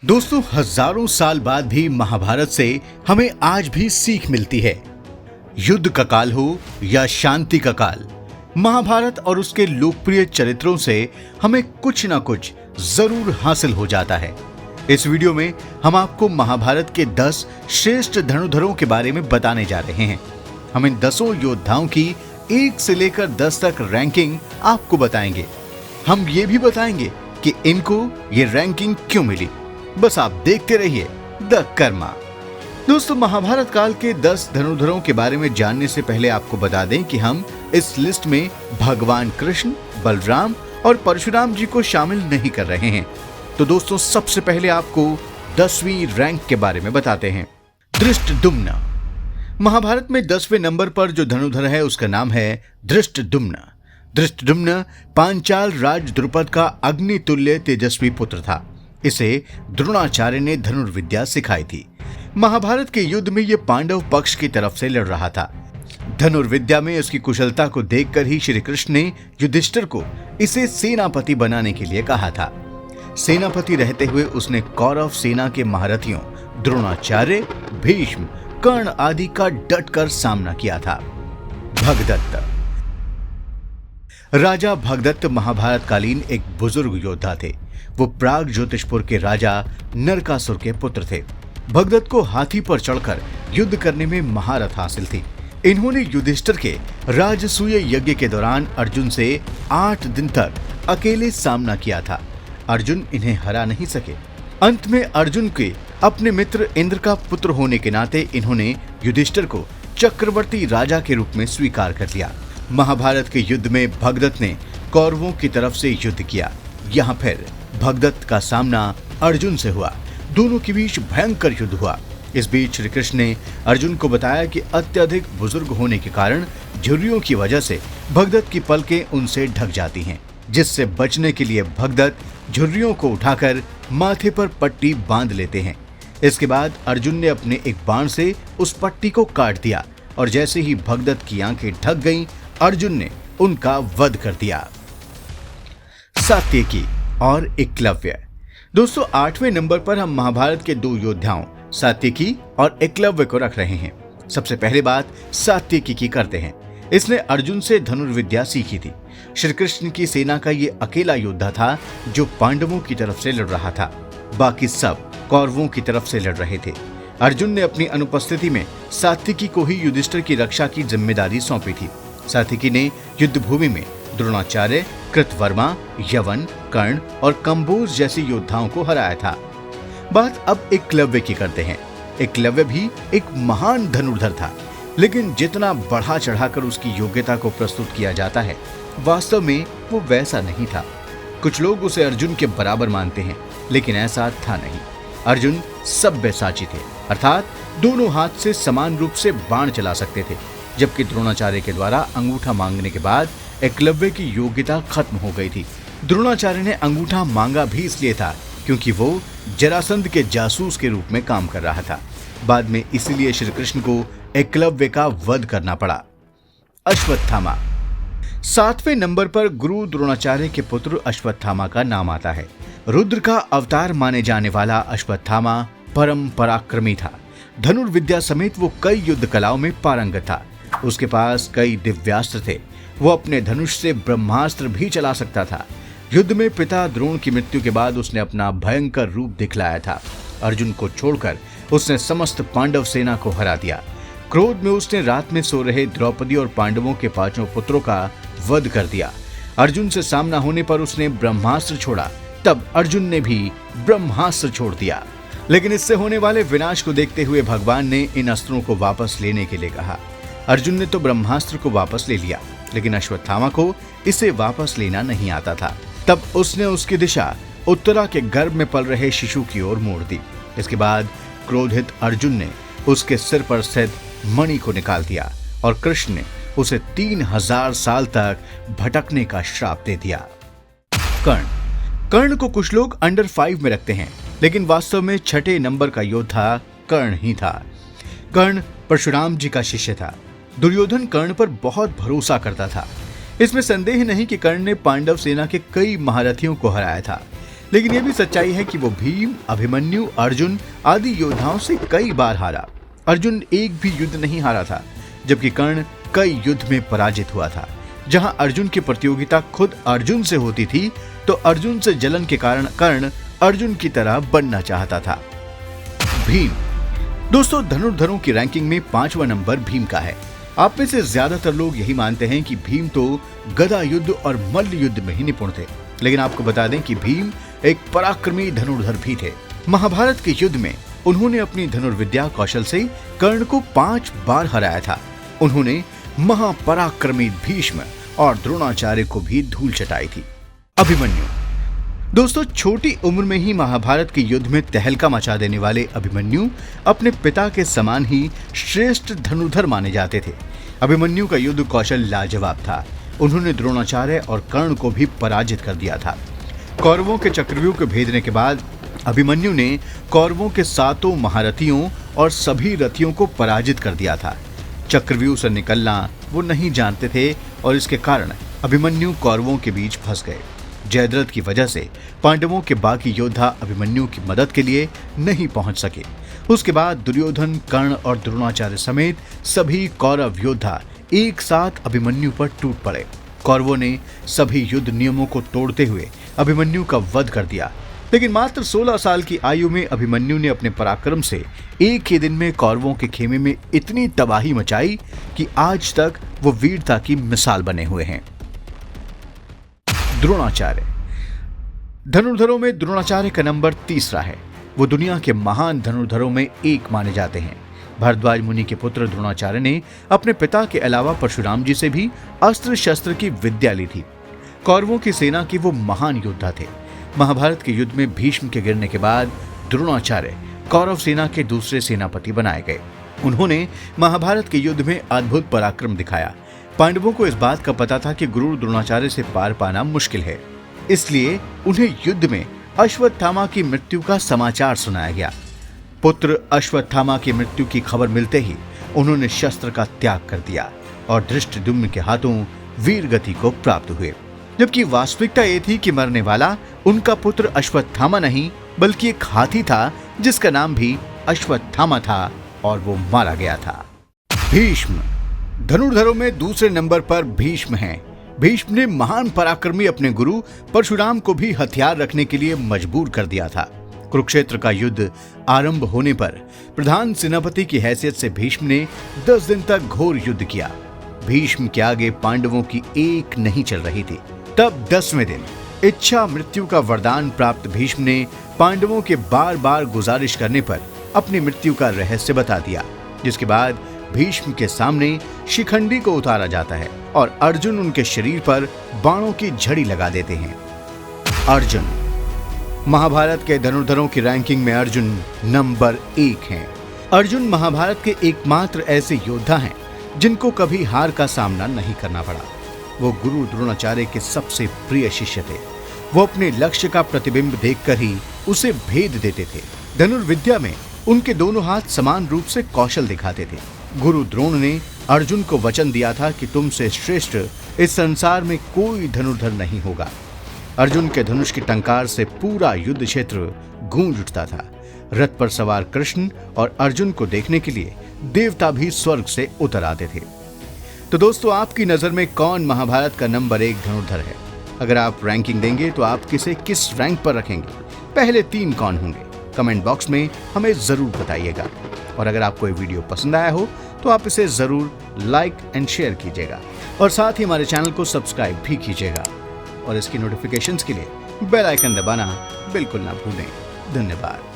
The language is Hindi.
दोस्तों, हजारों साल बाद भी महाभारत से हमें आज भी सीख मिलती है। युद्ध का काल हो या शांति का काल, महाभारत और उसके लोकप्रिय चरित्रों से हमें कुछ ना कुछ जरूर हासिल हो जाता है। इस वीडियो में हम आपको महाभारत के 10 श्रेष्ठ धनुर्धरों के बारे में बताने जा रहे हैं। हम इन 10 योद्धाओं की 1 से लेकर 10 तक रैंकिंग आपको बताएंगे। हम ये भी बताएंगे कि इनको ये रैंकिंग क्यों मिली। बस आप देखते रहिए द कर्मा। दोस्तों, महाभारत काल के 10 धनुर्धरों के बारे में जानने से पहले आपको बता दें कि हम इस लिस्ट में भगवान कृष्ण, बलराम और परशुराम जी को शामिल नहीं कर रहे हैं। तो दोस्तों, सबसे पहले आपको 10वीं रैंक के बारे में बताते हैं। धृष्टद्युम्न। महाभारत में 10वें नंबर पर जो धनुर्धर है उसका नाम है धृष्टद्युम्न। धृष्टद्युम्न पांचाल राज द्रुपद का अग्नि तुल्य तेजस्वी पुत्र था। इसे द्रोणाचार्य ने धनुर्विद्या सिखाई थी। महाभारत के युद्ध में यह पांडव पक्ष की तरफ से लड़ रहा था। धनुर्विद्या में उसकी कुशलता को देखकर ही श्री कृष्ण ने युधिष्ठिर को इसे सेनापति बनाने के लिए कहा था। सेनापति रहते हुए उसने कौरव सेना के महारथियों द्रोणाचार्य, भीष्म, कर्ण आदि का डटकर सामना किया था। भगदत्त। राजा भगदत्त महाभारत कालीन एक बुजुर्ग योद्धा थे। वो प्राग ज्योतिषपुर के राजा नरकासुर के पुत्र थे। भगदत्त को हाथी पर चढ़कर युद्ध करने में महारत हासिल थी। इन्होंने युधिष्ठिर के राजसूय यज्ञ के दौरान अर्जुन से 8 दिन तक अकेले सामना किया था। अर्जुन इन्हें हरा नहीं सके। अंत में अर्जुन के अपने मित्र इंद्र का पुत्र होने के नाते इन्होंने युधिष्ठिर को चक्रवर्ती राजा के रूप में स्वीकार कर लिया। महाभारत के युद्ध में भगदत्त ने कौरवों की तरफ से युद्ध किया। यहाँ फिर भगदत्त का सामना अर्जुन से हुआ। दोनों के बीच भयंकर युद्ध हुआ। इस बीच श्री कृष्ण ने अर्जुन को बताया कि अत्यधिक बुजुर्ग होने के कारण झुर्रियों की वजह से भगदत्त की पलकें उनसे ढक जाती हैं, जिससे बचने के लिए भगदत्त झुर्रियों को उठाकर माथे पर पट्टी बांध लेते हैं। इसके बाद अर्जुन ने अपने एक बाण से उस पट्टी को काट दिया और जैसे ही भगदत्त की आंखें ढक गईं, अर्जुन ने उनका वध कर दिया। सात्यकी और एकलव्य। दोस्तों, 8वें नंबर पर हम महाभारत के 2 योद्धाओं सात्यकी और एकलव्य को रख रहे हैं। सबसे पहले बात सात्यकी की करते हैं। इसने अर्जुन से धनुर्विद्या सीखी थी। श्री कृष्ण की सेना का ये अकेला योद्धा था जो पांडवों की तरफ से लड़ रहा था। बाकी सब कौरवों की तरफ से लड़ रहे थे। अर्जुन ने अपनी अनुपस्थिति में सात्यकी को ही युधिष्ठिर की रक्षा की जिम्मेदारी सौंपी थी। सात्यकी ने युद्ध भूमि में द्रोणाचार्य, कृतवर्मा, यवन, कर्ण और कंबोज जैसे योद्धाओं को हराया था। बात अब एकलव्य की करते हैं। एकलव्य भी एक महान धनुर्धर था, लेकिन जितना बढ़ा चढ़ाकर उसकी योग्यता को प्रस्तुत किया जाता है, वास्तव में वो वैसा नहीं था। कुछ लोग उसे अर्जुन के बराबर मानते हैं, लेकिन ऐसा था नहीं। अर्जुन सब्यसाची थे, अर्थात दोनों हाथ से समान रूप से बाण चला सकते थे, जबकि द्रोणाचार्य के द्वारा अंगूठा मांगने के बाद एकलव्य की योग्यता खत्म हो गई थी। द्रोणाचार्य ने अंगूठा मांगा भी इसलिए था क्योंकि वो जरासंध के जासूस के रूप में काम कर रहा था। बाद में इसीलिए श्री कृष्ण को एकलव्य का वध करना पड़ा। अश्वत्थामा। 7वें नंबर पर गुरु द्रोणाचार्य के पुत्र अश्वत्थामा का नाम आता है। रुद्र का अवतार माने जाने वाला अश्वत्थामा परम पराक्रमी था। धनुर्विद्या समेत वो कई युद्ध कलाओं में पारंगत था। उसके पास कई दिव्यास्त्र थे। वो अपने धनुष से ब्रह्मास्त्र भी चला सकता था। युद्ध में पिता द्रोण की मृत्यु के बाद उसने अपना भयंकर रूप दिखलाया था। अर्जुन को छोड़कर उसने समस्त पांडव सेना को हरा दिया। क्रोध में उसने रात में सो रहे द्रौपदी और पांडवों के 5 पुत्रों का वध कर दिया। अर्जुन से सामना होने पर उसने ब्रह्मास्त्र छोड़ा, तब अर्जुन ने भी ब्रह्मास्त्र छोड़ दिया। लेकिन इससे होने वाले विनाश को देखते हुए भगवान ने इन अस्त्रों को वापस लेने के लिए कहा। अर्जुन ने तो ब्रह्मास्त्र को वापस ले लिया, लेकिन अश्वत्थामा को इसे वापस लेना नहीं आता था। तब उसने उसकी दिशा उत्तरा के गर्भ में पल रहे शिशु की ओर मोड़ दी। इसके बाद क्रोधित अर्जुन ने उसके सिर पर स्थित मणि को निकाल दिया और कृष्ण ने उसे 3000 साल तक भटकने का श्राप दे दिया। कर्ण को कुछ लोग अंडर 5 में रखते हैं, लेकिन वास्तव में 6ठे नंबर का योद्धा कर्ण ही था। कर्ण परशुराम जी का शिष्य था। दुर्योधन कर्ण पर बहुत भरोसा करता था। इसमें संदेह नहीं कि कर्ण ने पांडव सेना के कई महारथियों को हराया था, लेकिन यह भी सच्चाई है कि वो भीम, अभिमन्यु, अर्जुन आदि योद्धाओं से कई बार हारा। अर्जुन एक भी युद्ध नहीं हारा था, जबकि कर्ण कई युद्ध में पराजित हुआ था। जहां अर्जुन की प्रतियोगिता खुद अर्जुन से होती थी, तो अर्जुन से जलन के कारण कर्ण अर्जुन की तरह बनना चाहता था। भीम। दोस्तों, धनुर्धरों की रैंकिंग में 5वां नंबर भीम का है। आप में से ज्यादातर लोग यही मानते हैं कि भीम तो गदा युद्ध और मल्ल युद्ध में ही निपुण थे, लेकिन आपको बता दें कि भीम एक पराक्रमी धनुर्धर भी थे। महाभारत के युद्ध में उन्होंने अपनी धनुर्विद्या कौशल से कर्ण को 5 बार हराया था। उन्होंने महापराक्रमी भीष्म और द्रोणाचार्य को भी धूल चटाई थी। अभिमन्यु। दोस्तों, छोटी उम्र में ही महाभारत के युद्ध में तहलका मचा देने वाले अभिमन्यु अपने पिता के समान ही श्रेष्ठ धनुर्धर माने जाते थे। अभिमन्यु का युद्ध कौशल लाजवाब था। उन्होंने द्रोणाचार्य और कर्ण को भी पराजित कर दिया था। कौरवों के चक्रव्यूह को भेदने के बाद अभिमन्यु ने कौरवों के 7 महारथियों और सभी रथियों को पराजित कर दिया था। चक्रव्यूह से निकलना वो नहीं जानते थे और इसके कारण अभिमन्यु कौरवों के बीच फंस गए। जयद्रथ की वजह से पांडवों के बाकी योद्धा अभिमन्यु की मदद के लिए नहीं पहुंच सके। उसके बाद दुर्योधन, कर्ण और द्रोणाचार्य समेत सभी कौरव योद्धा एक साथ अभिमन्यु पर टूट पड़े। कौरवों ने सभी युद्ध नियमों को तोड़ते हुए अभिमन्यु का वध कर दिया, लेकिन मात्र 16 साल की आयु में अभिमन्यु ने अपने पराक्रम से एक ही दिन में कौरवों के खेमे में इतनी तबाही मचाई कि आज तक वो वीरता की मिसाल बने हुए हैं। द्रोणाचार्य। धनुर्धरों में द्रोणाचार्य का नंबर 3रा है। वो दुनिया के महान धनुर्धरों में एक माने जाते हैं। भरद्वाज मुनि के पुत्र द्रोणाचार्य ने अपने पिता के अलावा परशुराम जी से भी अस्त्र शस्त्र की विद्या ली थी। कौरवों की सेना के वो महान योद्धा थे। महाभारत के युद्ध में भीष्म के गिरने के बाद द्रोणाचार्य कौरव सेना के दूसरे सेनापति बनाए गए। उन्होंने महाभारत के युद्ध में अद्भुत पराक्रम दिखाया। पांडवों को इस बात का पता था कि गुरु द्रोणाचार्य से पार पाना मुश्किल है, इसलिए उन्हें युद्ध में अश्वत्थामा की मृत्यु का समाचार सुनाया गया। पुत्र अश्वत्थामा की मृत्यु की खबर मिलते ही उन्होंने शस्त्र का त्याग कर दिया और धृष्टद्युम्न के हाथों वीर गति को प्राप्त हुए। जबकि वास्तविकता ये थी कि मरने वाला उनका पुत्र अश्वत्थामा नहीं बल्कि एक हाथी था जिसका नाम भी अश्वत्थामा था और वो मारा गया था। भीष्म। धनुर्धरों में दूसरे नंबर पर भीष्म हैं। भीष्म ने महान पराक्रमी अपने गुरु परशुराम को भी हथियार रखने के लिए मजबूर कर दिया था। कुरुक्षेत्र का युद्ध आरंभ होने पर प्रधान सेनापति की हैसियत से भीष्म ने 10 दिन तक घोर युद्ध किया। भीष्म के आगे पांडवों की एक नहीं चल रही थी। तब 10वें दिन इच्छा मृत्यु का वरदान प्राप्त भीष्म ने पांडवों के बार बार गुजारिश करने पर अपनी मृत्यु का रहस्य बता दिया, जिसके बाद भीष्म के सामने शिखंडी को उतारा जाता है और अर्जुन उनके शरीर पर बाणों की झड़ी लगा देते हैं। अर्जुन। महाभारत के धनुर्धरों की रैंकिंग में अर्जुन नंबर 1 हैं। अर्जुन महाभारत के एकमात्र ऐसे योद्धा हैं जिनको कभी हार का सामना नहीं करना पड़ा। वो गुरु द्रोणाचार्य के सबसे प्रिय शिष्य थे। वो अपने लक्ष्य का प्रतिबिंब देखकर ही उसे भेद देते थे। धनुर्विद्या में उनके दोनों हाथ समान रूप से कौशल दिखाते थे। गुरु द्रोण ने अर्जुन को वचन दिया था कि तुमसे श्रेष्ठ इस संसार में कोई धनुर्धर नहीं होगा। अर्जुन के धनुष की टंकार से पूरा युद्ध क्षेत्र गूंज उठता था। रथ पर सवार कृष्ण और अर्जुन को देखने के लिए देवता भी स्वर्ग से उतर आते थे। तो दोस्तों, आपकी नजर में कौन महाभारत का नंबर 1 धनुर्धर है? अगर आप रैंकिंग देंगे तो आप किसे किस रैंक पर रखेंगे? पहले 3 कौन होंगे? कमेंट बॉक्स में हमें जरूर बताइएगा। और अगर आपको ये वीडियो पसंद आया हो तो आप इसे जरूर लाइक एंड शेयर कीजिएगा और साथ ही हमारे चैनल को सब्सक्राइब भी कीजिएगा और इसकी नोटिफिकेशंस के लिए बेल आइकन दबाना बिल्कुल ना भूलें। धन्यवाद।